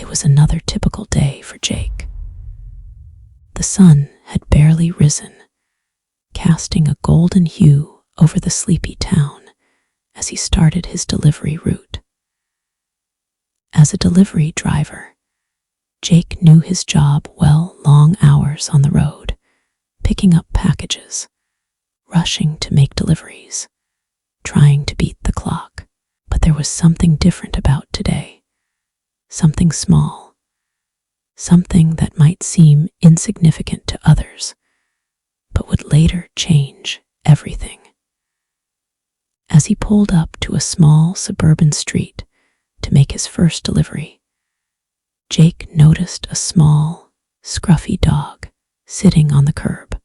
was another typical day for Jake. The sun had barely risen, casting a golden hue over the sleepy town as he started his delivery route. As a delivery driver, Jake knew his job well. Long hours on the road, picking up packages, rushing to make deliveries, trying to beat the clock. But there was something different about today. Something small. Something that might seem insignificant to others, but would later change everything. As he pulled up to a small suburban street to make his first delivery, Jake noticed a small, scruffy dog sitting on the curb,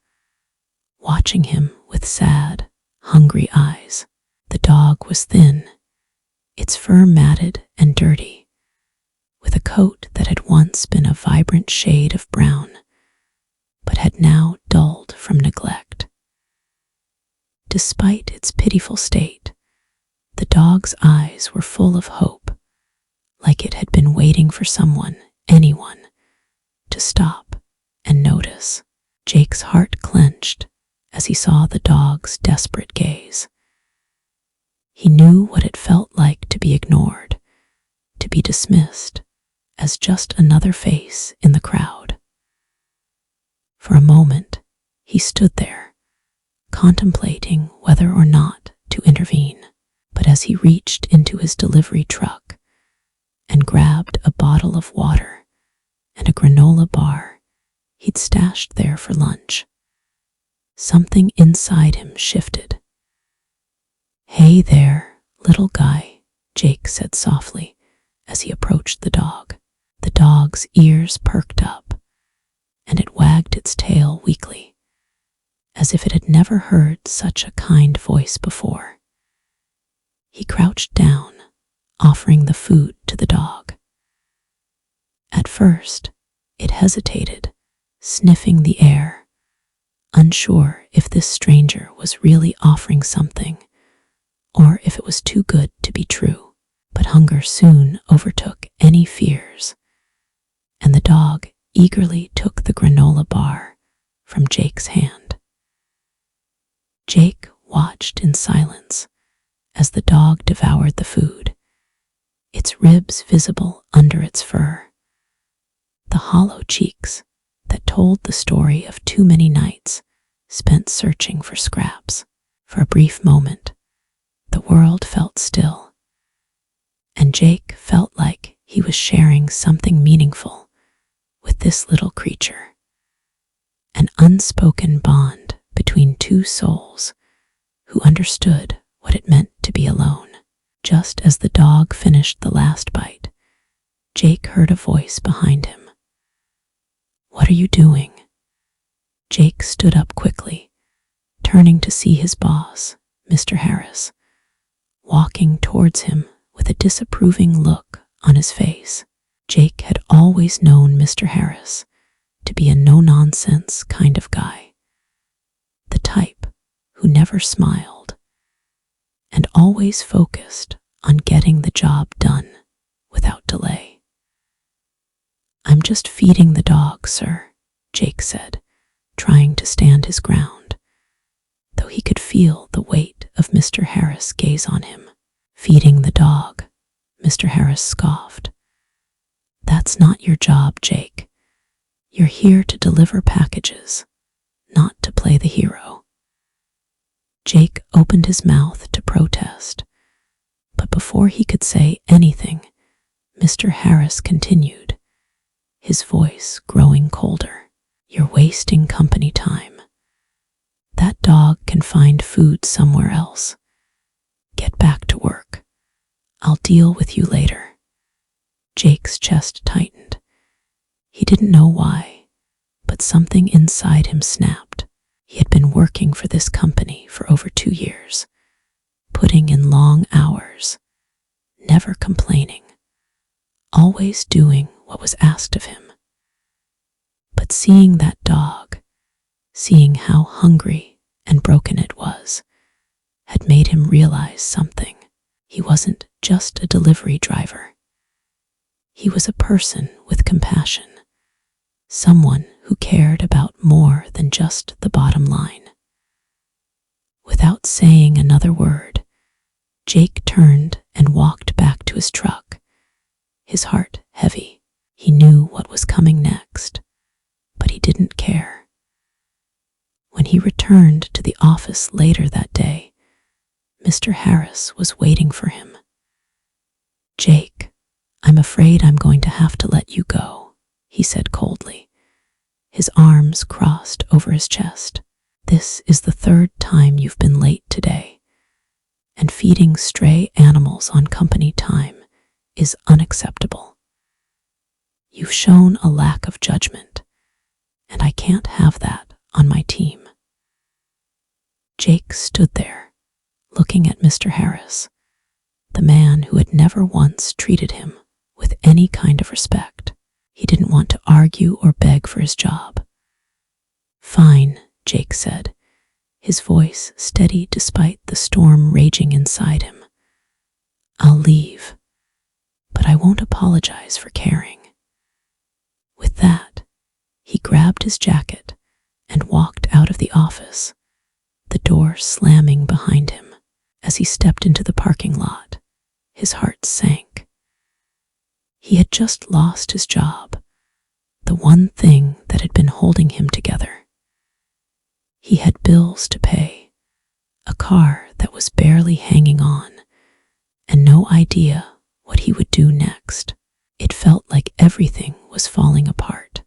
watching him with sad, hungry eyes. The dog was thin, its fur matted and dirty, with a coat that had once been a vibrant shade of brown, but had now dulled from neglect. Despite its pitiful state, the dog's eyes were full of hope, like it had been waiting for someone, anyone, to stop and notice. Jake's heart clenched as he saw the dog's desperate gaze. He knew what it felt like to be ignored, to be dismissed as just another face in the crowd. For a moment, he stood there, contemplating whether or not to intervene. But as he reached into his delivery truck and grabbed a bottle of water and a granola bar he'd stashed there for lunch, something inside him shifted. "Hey there, little guy," Jake said softly as he approached the dog. The dog's ears perked up, and it wagged its tail weakly, as if it had never heard such a kind voice before. He crouched down, offering the food to the dog. At first, it hesitated, sniffing the air, unsure if this stranger was really offering something, or if it was too good to be true. But hunger soon overtook any fears, and the dog eagerly took the granola bar from Jake's hand. Jake watched in silence as the dog devoured the food, its ribs visible under its fur, the hollow cheeks that told the story of too many nights spent searching for scraps. For a brief moment, the world felt still, and Jake felt like he was sharing something meaningful with this little creature, an unspoken bond between two souls who understood what it meant to be alone. Just as the dog finished the last bite, Jake heard a voice behind him. "What are you doing?" Jake stood up quickly, turning to see his boss, Mr. Harris, walking towards him with a disapproving look on his face. Jake had always known Mr. Harris to be a no-nonsense kind of guy, the type who never smiled and always focused on getting the job done without delay. "I'm just feeding the dog, sir," Jake said, trying to stand his ground, though he could feel the weight of Mr. Harris' gaze on him. "Feeding the dog," Mr. Harris scoffed. "That's not your job, Jake. You're here to deliver packages, not to play the hero." Jake opened his mouth to protest, but before he could say anything, Mr. Harris continued, his voice growing colder. "You're wasting company time. That dog can find food somewhere else. Get back to work. I'll deal with you later." Jake's chest tightened. He didn't know why, but something inside him snapped. He had been working for this company for over 2 years, putting in long hours, never complaining, always doing what was asked of him. But seeing that dog, seeing how hungry and broken it was, had made him realize something. He wasn't just a delivery driver. He was a person with compassion, someone who cared about more than just the bottom line. Without saying another word, Jake turned and walked back to his truck, his heart heavy. He knew what was coming next, but he didn't care. When he returned to the office later that day, Mr. Harris was waiting for him. "Jake, I'm afraid I'm going to have to let you go," he said coldly, his arms crossed over his chest. "This is the third time you've been late today, and feeding stray animals on company time is unacceptable. You've shown a lack of judgment, and I can't have that on my team." Jake stood there, looking at Mr. Harris, the man who had never once treated him with any kind of respect. He didn't want to argue or beg for his job. "Fine," Jake said, his voice steady despite the storm raging inside him. "I'll leave, but I won't apologize for caring." With that, he grabbed his jacket and walked out of the office, the door slamming behind him. As he stepped into the parking lot, his heart sank. He had just lost his job, the one thing that had been holding him together. He had bills to pay, a car that was barely hanging on, and no idea what he would do next. It felt like everything was falling apart.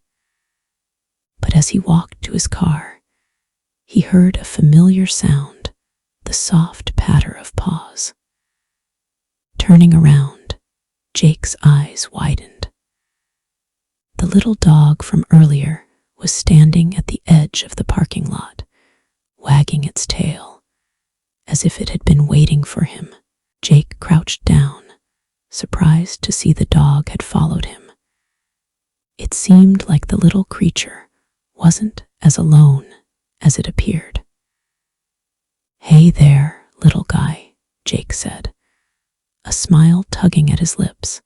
But as he walked to his car, he heard a familiar sound, the soft patter of paws. Turning around, Jake's eyes widened. The little dog from earlier was standing at the edge of the parking lot, wagging its tail, as if it had been waiting for him. Jake crouched down, surprised to see the dog had followed him. It seemed like the little creature wasn't as alone as it appeared. "Hey there, little guy," Jake said, a smile tugging at his lips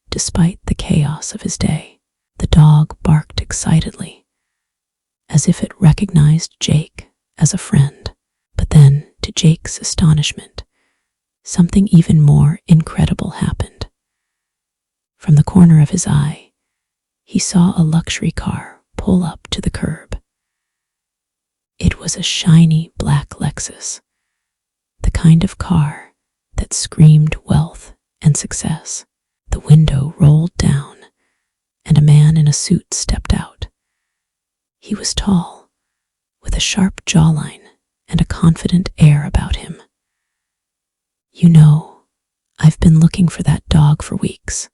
despite the chaos of his day. The dog barked excitedly, as if it recognized Jake as a friend. But then, to Jake's astonishment, something even more incredible happened. From the corner of his eye, he saw a luxury car pull up to the curb. It was a shiny black Lexus, the kind of car that screamed wealth and success. The window rolled down, and a man in a suit stepped out. He was tall, with a sharp jawline and a confident air about him. "You know, I've been looking for that dog for weeks,"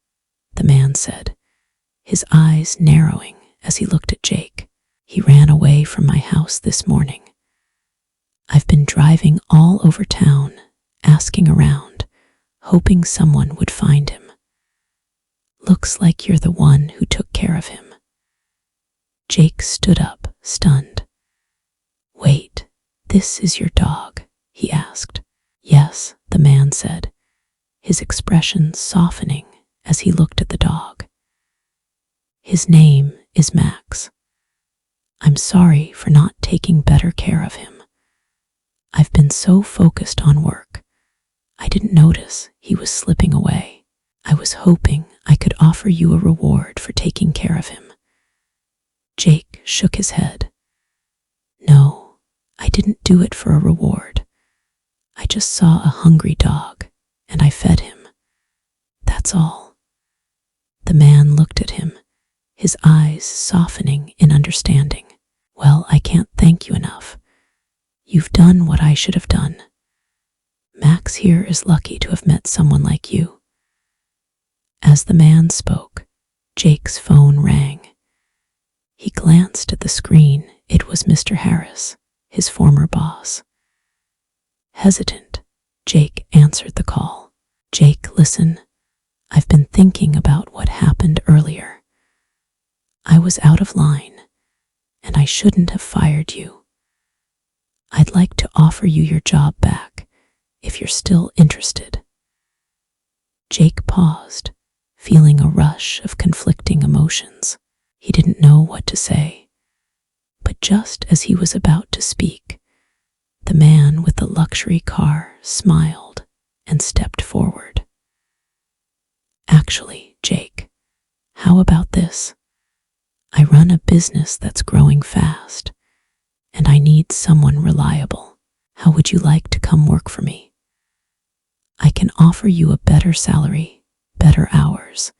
the man said, his eyes narrowing as he looked at Jake. "He ran away from my house this morning. I've been driving all over town, asking around, hoping someone would find him. Looks like you're the one who took care of him." Jake stood up, stunned. "Wait, this is your dog?" he asked. "Yes," the man said, his expression softening as he looked at the dog. "His name is Max. I'm sorry for not taking better care of him. I've been so focused on work, I didn't notice he was slipping away. I was hoping I could offer you a reward for taking care of him." Jake shook his head. "No, I didn't do it for a reward. I just saw a hungry dog, and I fed him. That's all." The man looked at him, his eyes softening in understanding. "Well, I can't thank you enough. You've done what I should have done. Max here is lucky to have met someone like you." As the man spoke, Jake's phone rang. He glanced at the screen. It was Mr. Harris, his former boss. Hesitant, Jake answered the call. "Jake, listen, I've been thinking about what happened earlier. I was out of line, and I shouldn't have fired you. I'd like to offer you your job back, if you're still interested." Jake paused, feeling a rush of conflicting emotions. He didn't know what to say, but just as he was about to speak, the man with the luxury car smiled and stepped forward. "Actually, Jake, how about this? I run a business that's growing fast, and I need someone reliable. How would you like to come work for me? I can offer you a better salary, better hours,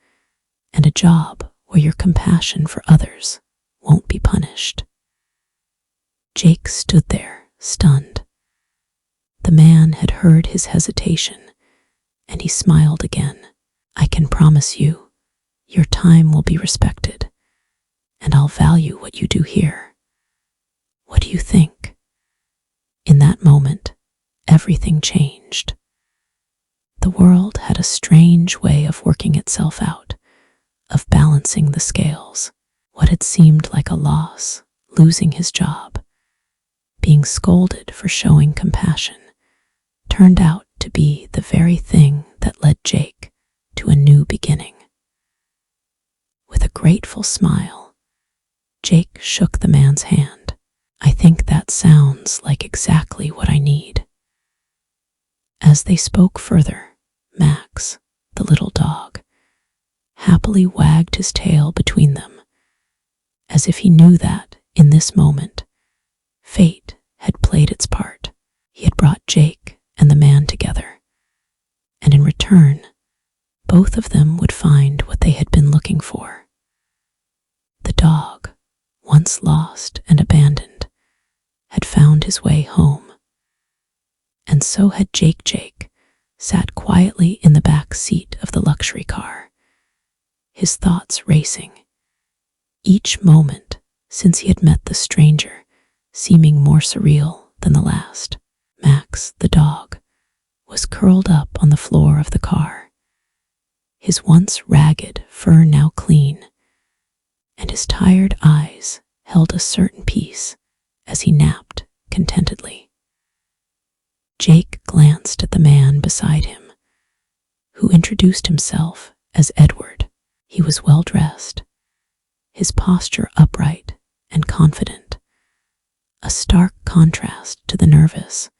and a job where your compassion for others won't be punished." Jake stood there, stunned. The man had heard his hesitation, and he smiled again. "I can promise you, your time will be respected, and I'll value what you do here. What do you think?" In that moment, everything changed. The world had a strange way of working itself out, of balancing the scales. What had seemed like a loss, losing his job, being scolded for showing compassion, turned out to be the very thing that led Jake to a new beginning. With a grateful smile, Jake shook the man's hand. "I think that sounds like exactly what I need." As they spoke further, Max, the little dog, happily wagged his tail between them, as if he knew that, in this moment, fate had played its part. He had brought Jake and the man together, and in return, both of them would find what they had been looking for. The dog, once lost and abandoned, had found his way home, and so had Jake. Jake sat quietly in the back seat of the luxury car, his thoughts racing, each moment since he had met the stranger seeming more surreal than the last. Max, the dog, was curled up on the floor of the car, his once ragged fur now clean, and his tired eyes held a certain peace as he napped contentedly. Jake glanced at the man beside him, who introduced himself as Edward. He was well dressed, his posture upright and confident, a stark contrast to the nervous,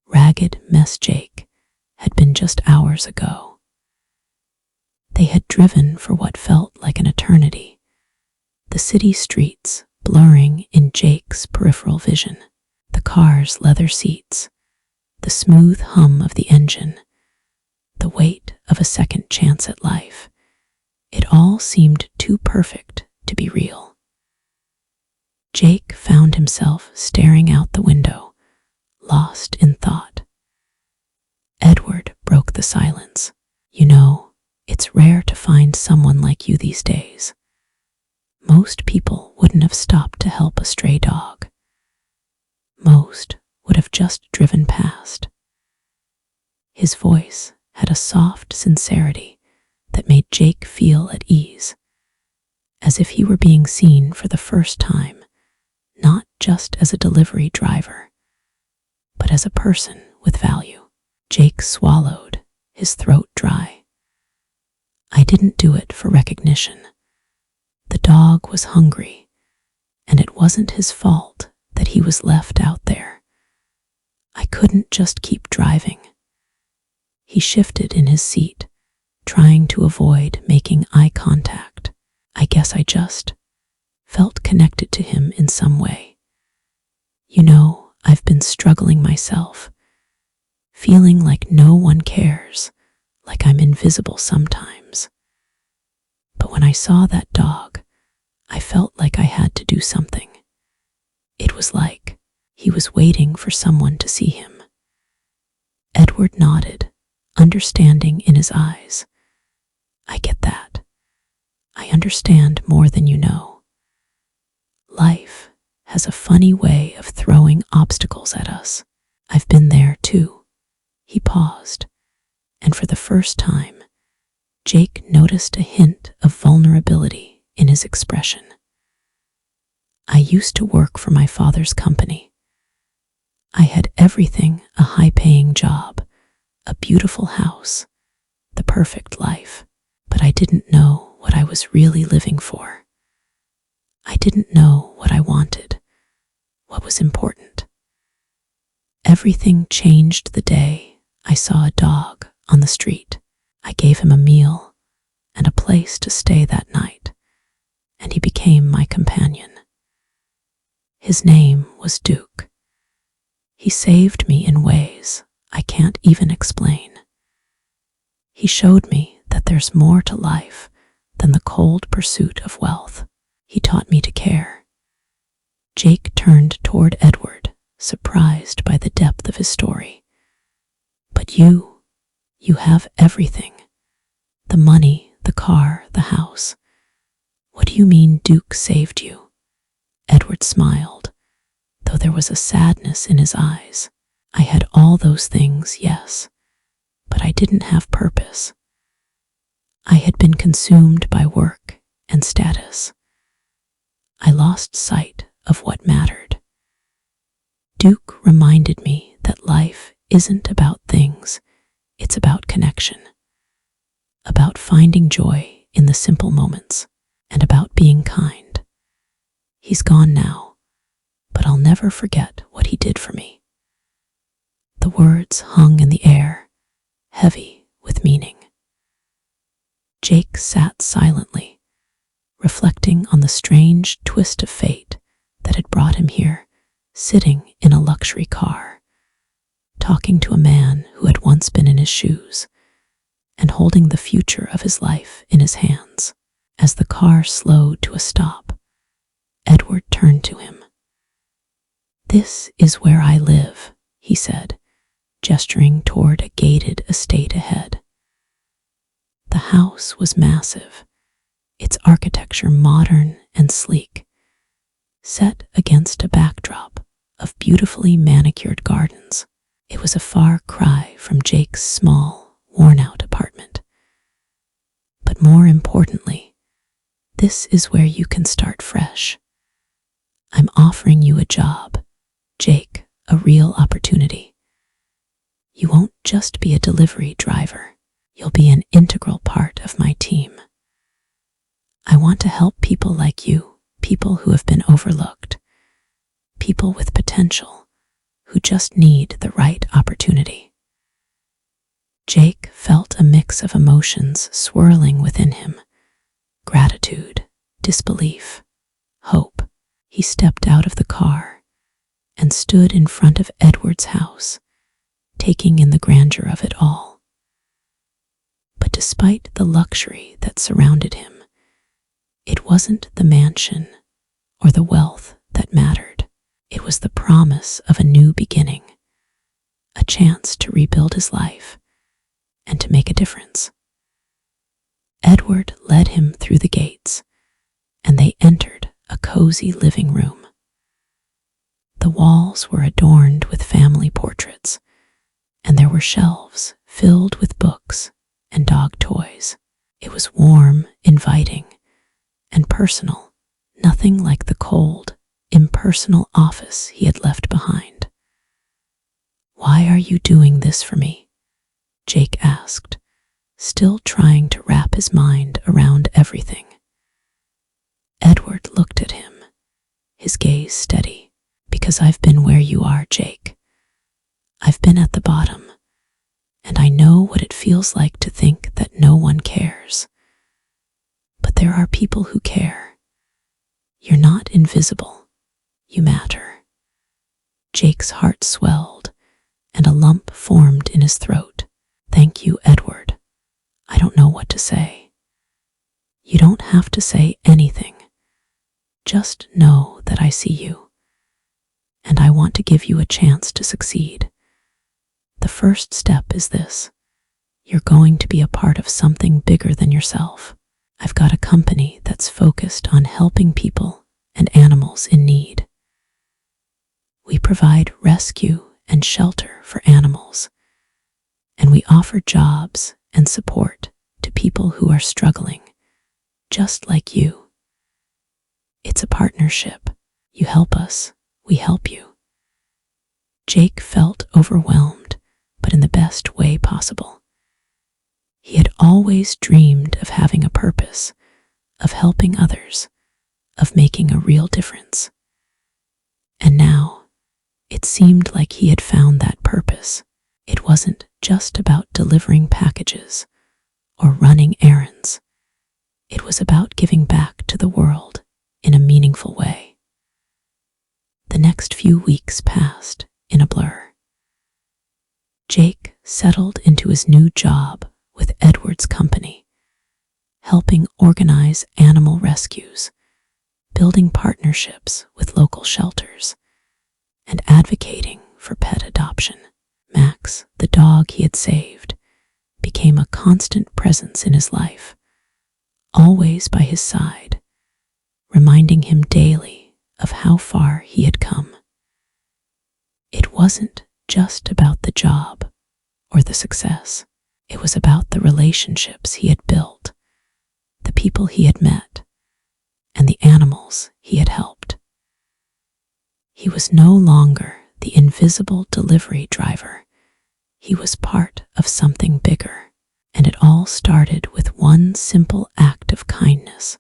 ragged mess Jake had been just hours ago. They had driven for what felt like an eternity, the city streets blurring in Jake's peripheral vision, the car's leather seats, the smooth hum of the engine, the weight of a second chance at life. It all seemed too perfect to be real. Jake found himself staring out the window, lost in thought. Edward broke the silence. "You know, it's rare to find someone like you these days. Most people wouldn't have stopped to help a stray dog. Most would have just driven past." His voice had a soft sincerity that made Jake feel at ease, as if he were being seen for the first time, not just as a delivery driver, but as a person with value. Jake swallowed, his throat dry. "I didn't do it for recognition. The dog was hungry, and it wasn't his fault that he was left out there. I couldn't just keep driving." He shifted in his seat, trying to avoid making eye contact. "I guess I just felt connected to him in some way. You know, I've been struggling myself, feeling like no one cares, like I'm invisible sometimes. But when I saw that dog, I felt like I had to do something. It was like he was waiting for someone to see him." Edward nodded, understanding in his eyes. "I get that. I understand more than you know. Life has a funny way of throwing obstacles at us. I've been there too." He paused, and for the first time, Jake noticed a hint of vulnerability in his expression. "I used to work for my father's company. I had everything: a high-paying job, a beautiful house, the perfect life. But I didn't know what I was really living for. I didn't know what I wanted, what was important. Everything changed the day I saw a dog on the street. I gave him a meal and a place to stay that night, and he became my companion. His name was Duke. He saved me in ways I can't even explain. He showed me that there's more to life than the cold pursuit of wealth. He taught me to care. Jake turned toward Edward, surprised by the depth of his story. But you have everything. The money, the car, the house. What do you mean Duke saved you? Edward smiled, though there was a sadness in his eyes. I had all those things, yes, but I didn't have purpose. I had been consumed by work and status. I lost sight of what mattered. Duke reminded me that life isn't about things, it's about connection, about finding joy in the simple moments, and about being kind. He's gone now, but I'll never forget what he did for me. The words hung in the air, heavy with meaning. Jake sat silently, reflecting on the strange twist of fate that had brought him here, sitting in a luxury car, talking to a man who had once been in his shoes, and holding the future of his life in his hands. As the car slowed to a stop, Edward turned to him. "This is where I live," he said, gesturing toward a gated estate ahead. The house was massive, its architecture modern and sleek, set against a backdrop of beautifully manicured gardens. It was a far cry from Jake's small, worn-out apartment. But more importantly, this is where you can start fresh. I'm offering you a job, Jake, a real opportunity. You won't just be a delivery driver. You'll be an integral part of my team. I want to help people like you, people who have been overlooked, people with potential, who just need the right opportunity. Jake felt a mix of emotions swirling within him: gratitude, disbelief, hope. He stepped out of the car and stood in front of Edward's house, taking in the grandeur of it all. But despite the luxury that surrounded him, it wasn't the mansion or the wealth that mattered. It was the promise of a new beginning, a chance to rebuild his life and to make a difference. Edward led him through the gates, and they entered a cozy living room. The walls were adorned with family portraits, and there were shelves filled with books and dog toys. It was warm, inviting, and personal, nothing like the cold, impersonal office he had left behind. "Why are you doing this for me?" Jake asked, still trying to wrap his mind around everything. Edward looked at him, his gaze steady. "Because I've been where you are, Jake. I've been at the bottom, and I know what it feels like to think that no one cares. But there are people who care. You're not invisible. You matter." Jake's heart swelled, and a lump formed in his throat. "Thank you, Edward. I don't know what to say." "You don't have to say anything. Just know that I see you, and I want to give you a chance to succeed. The first step is this: you're going to be a part of something bigger than yourself. I've got a company that's focused on helping people and animals in need. We provide rescue and shelter for animals, and we offer jobs and support to people who are struggling, just like you. It's a partnership. You help us, we help you." Jake felt overwhelmed, but in the best way possible. He had always dreamed of having a purpose, of helping others, of making a real difference. And now, it seemed like he had found that purpose. It wasn't just about delivering packages or running errands. It was about giving back to the world in a meaningful way. The next few weeks passed in a blur. Jake settled into his new job with Edward's company, helping organize animal rescues, building partnerships with local shelters, and advocating for pet adoption. Max, the dog he had saved, became a constant presence in his life, always by his side, reminding him daily of how far he had come. It wasn't just about the job or the success. It was about the relationships he had built, the people he had met, and the animals he had helped. He was no longer the invisible delivery driver. He was part of something bigger, and it all started with one simple act of kindness,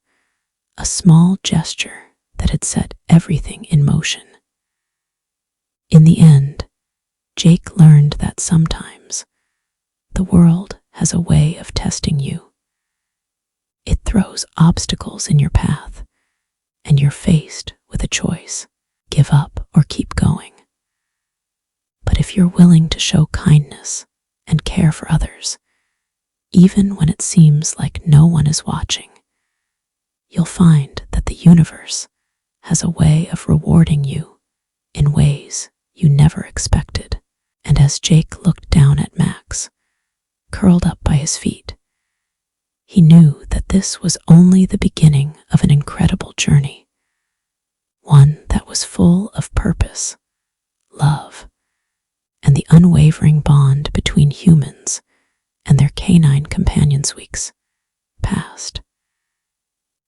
a small gesture that had set everything in motion. In the end, Jake learned that sometimes the world has a way of testing you. It throws obstacles in your path, and you're faced with a choice: give up or keep going. But if you're willing to show kindness and care for others, even when it seems like no one is watching, you'll find that the universe has a way of rewarding you in ways you never expected. And as Jake looked down at Max, curled up by his feet, he knew that this was only the beginning of an incredible journey, one that was full of purpose, love, and the unwavering bond between humans and their canine companions. Weeks passed,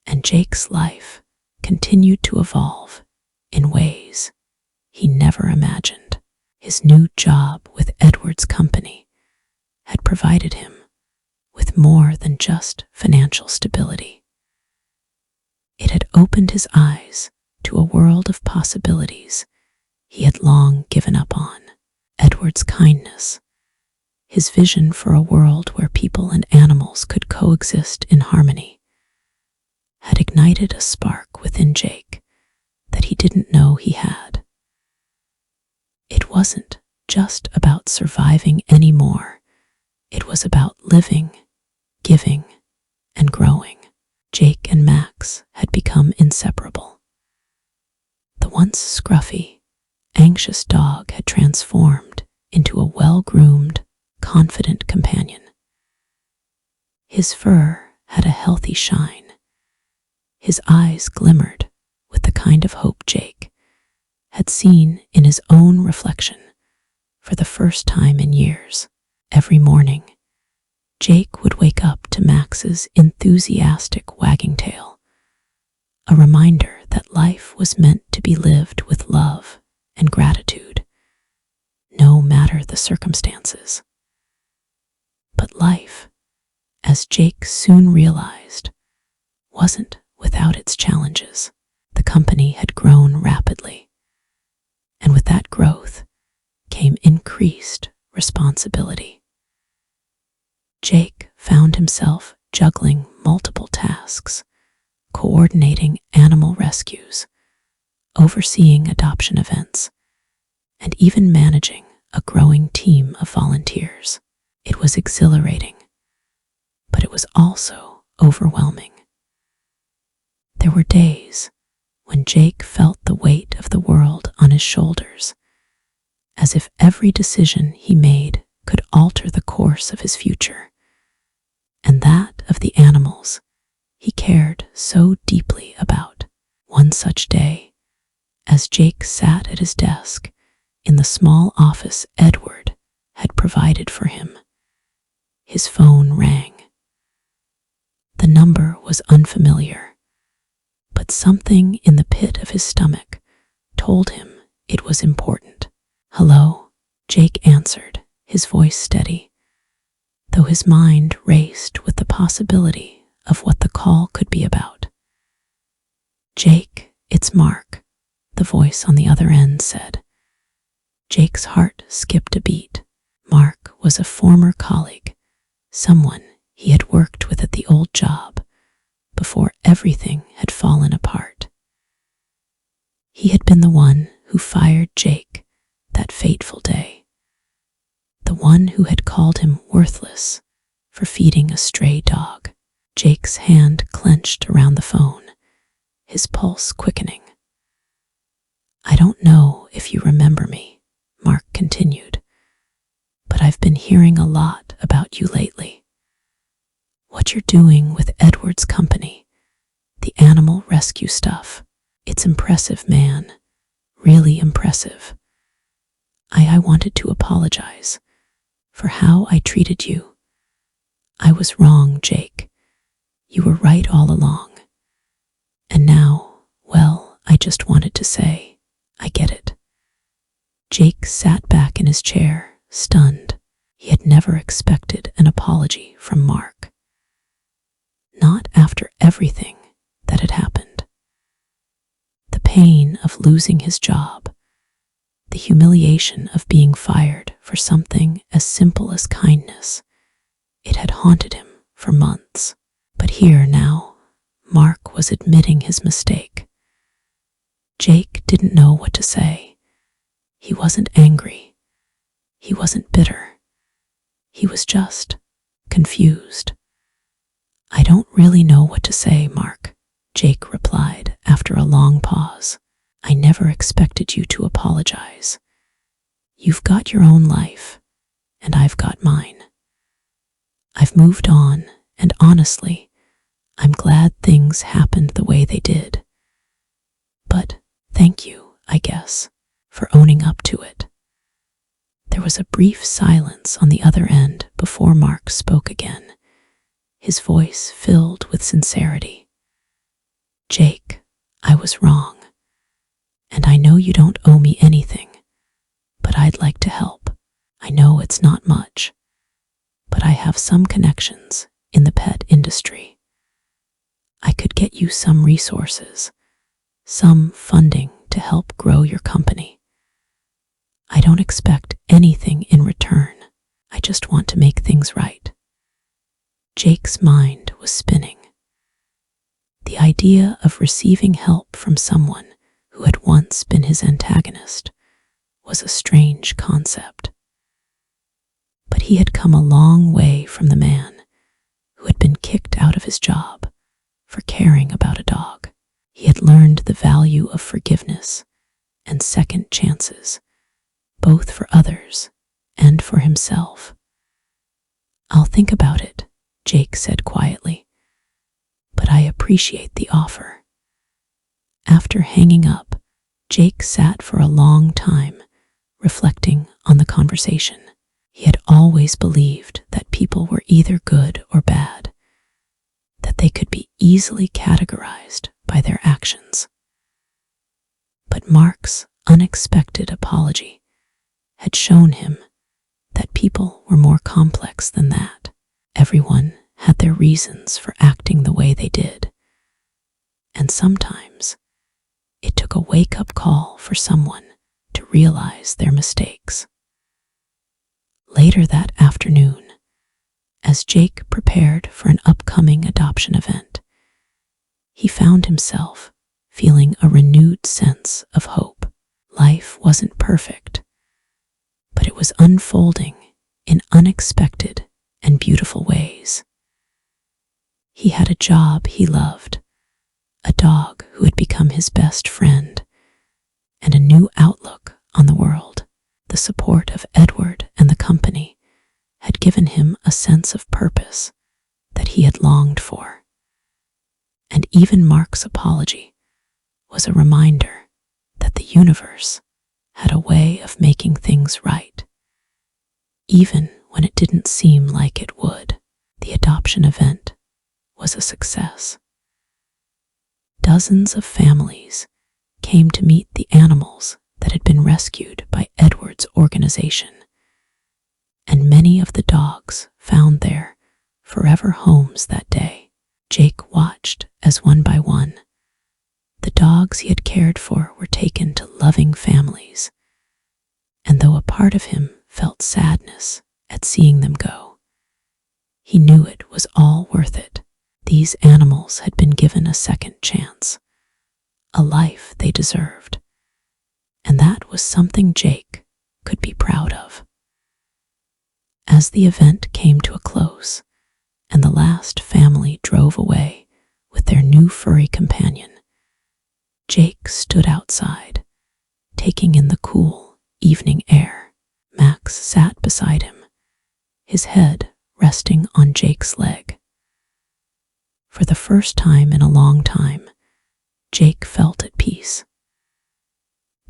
and Jake's life continued to evolve in ways he never imagined. His new job with Edward's company had provided him with more than just financial stability. It had opened his eyes to a world of possibilities he had long given up on. Edward's kindness, his vision for a world where people and animals could coexist in harmony, had ignited a spark within Jake that he didn't know he had. It wasn't just about surviving anymore. It was about living, giving, and growing. Jake and Max had become inseparable. The once scruffy, anxious dog had transformed into a well-groomed, confident companion. His fur had a healthy shine. His eyes glimmered with the kind of hope Jake had seen in his own reflection for the first time in years. Every morning, Jake would wake up to Max's enthusiastic wagging tail, a reminder that life was meant to be lived with love and gratitude, no matter the circumstances. But life, as Jake soon realized, wasn't without its challenges. The company had grown rapidly, and with that growth came increased responsibility. Jake found himself juggling multiple tasks, coordinating animal rescues, overseeing adoption events, and even managing a growing team of volunteers. It was exhilarating, but it was also overwhelming. There were days when Jake felt the weight of the world on his shoulders, as if every decision he made could alter the course of his future, and that of the animals he cared so deeply about. One such day, as Jake sat at his desk in the small office Edward had provided for him, his phone rang. The number was unfamiliar, but something in the pit of his stomach told him it was important. "Hello," Jake answered, his voice steady, though his mind raced with the possibility of what the call could be about. "Jake, it's Mark," the voice on the other end said. Jake's heart skipped a beat. Mark was a former colleague, someone he had worked with at the old job before everything had fallen apart. He had been the one who fired Jake that fateful day, the one who had called him worthless for feeding a stray dog. Jake's hand clenched around the phone, his pulse quickening. "I don't know if you remember me," Mark continued, "but I've been hearing a lot about you lately. What you're doing with Edward's company, the animal rescue stuff, it's impressive, man. Really impressive. I wanted to apologize for how I treated you. I was wrong, Jake. You were right all along. And now, well, I just wanted to say, I get it." Jake sat back in his chair, stunned. He had never expected an apology from Mark. Not after everything that had happened. The pain of losing his job, the humiliation of being fired for something as simple as kindness, it had haunted him for months. But here now, Mark was admitting his mistake. Jake didn't know what to say. He wasn't angry. He wasn't bitter. He was just confused. "I don't really know what to say, Mark," Jake replied after a long pause. "I never expected you to apologize. You've got your own life, and I've got mine. I've moved on, and honestly, I'm glad things happened the way they did. But thank you, I guess, for owning up to it." There was a brief silence on the other end before Mark spoke again, his voice filled with sincerity. "Jake, I was wrong, and I know you don't owe me anything, but I'd like to help. I know it's not much, but I have some connections in the pet industry. I could get you some resources, some funding to help grow your company. I don't expect anything in return. I just want to make things right." Jake's mind was spinning. The idea of receiving help from someone who had once been his antagonist was a strange concept. But he had come a long way from the man who had been kicked out of his job for caring about a dog. He had learned the value of forgiveness and second chances, both for others and for himself. "I'll think about it," Jake said quietly, "but I appreciate the offer." After hanging up, Jake sat for a long time, reflecting on the conversation. He had always believed that people were either good or bad, that they could be easily categorized by their actions. But Mark's unexpected apology had shown him that people were more complex than that. Everyone had their reasons for acting the way they did, and sometimes it took a wake-up call for someone to realize their mistakes. Later that afternoon, as Jake prepared for an upcoming adoption event, he found himself feeling a renewed sense of hope. Life wasn't perfect, but it was unfolding in unexpected and beautiful ways. He had a job he loved, a dog who had become his best friend, and a new outlook on the world. The support of Edward and the company had given him a sense of purpose that he had longed for. And even Mark's apology was a reminder that the universe had a way of making things right, even when it didn't seem like it would. The adoption event was a success. Dozens of families came to meet the animals that had been rescued by Edward's organization, and many of the dogs found their forever homes that day. Jake watched as one by one, the dogs he had cared for were taken to loving families, and though a part of him felt sadness at seeing them go, he knew it was all worth it. These animals had been given a second chance, a life they deserved, and that was something Jake could be proud of. As the event came to a close, and the last family drove away with their new furry companion, Jake stood outside, taking in the cool evening air. Max sat beside him, his head resting on Jake's leg. For the first time in a long time, Jake felt at peace.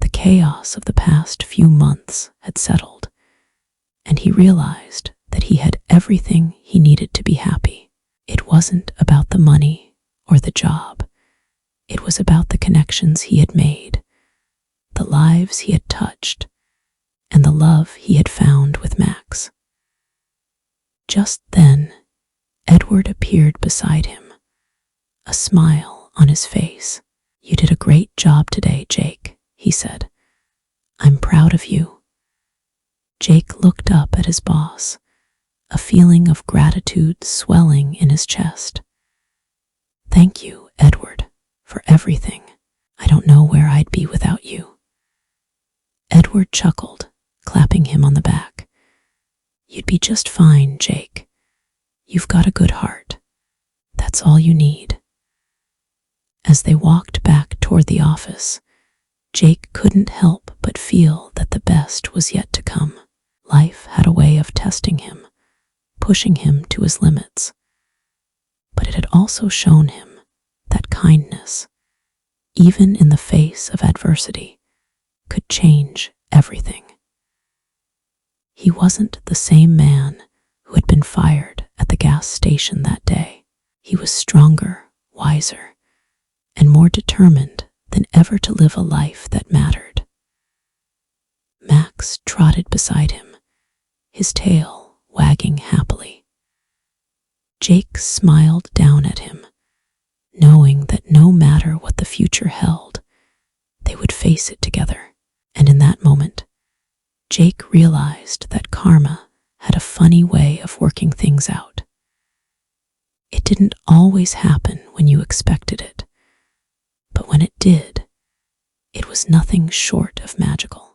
The chaos of the past few months had settled, and he realized that he had everything he needed to be happy. It wasn't about the money or the job. It was about the connections he had made, the lives he had touched, and the love he had found with Max. Just then, Edward appeared beside him, a smile on his face. "You did a great job today, Jake," he said. "I'm proud of you." Jake looked up at his boss, a feeling of gratitude swelling in his chest. "Thank you, Edward, for everything. I don't know where I'd be without you." Edward chuckled, clapping him on the back. "You'd be just fine, Jake. You've got a good heart. That's all you need." As they walked back toward the office, Jake couldn't help but feel that the best was yet to come. Life had a way of testing him, pushing him to his limits. But it had also shown him that kindness, even in the face of adversity, could change everything. He wasn't the same man who had been fired at the gas station that day. He was stronger, wiser, and more determined than ever to live a life that mattered. Max trotted beside him, his tail wagging happily. Jake smiled down at him, knowing that no matter what the future held, they would face it together. And in that moment, Jake realized that karma had a funny way of working things out. It didn't always happen when you expected it, but when it did, it was nothing short of magical.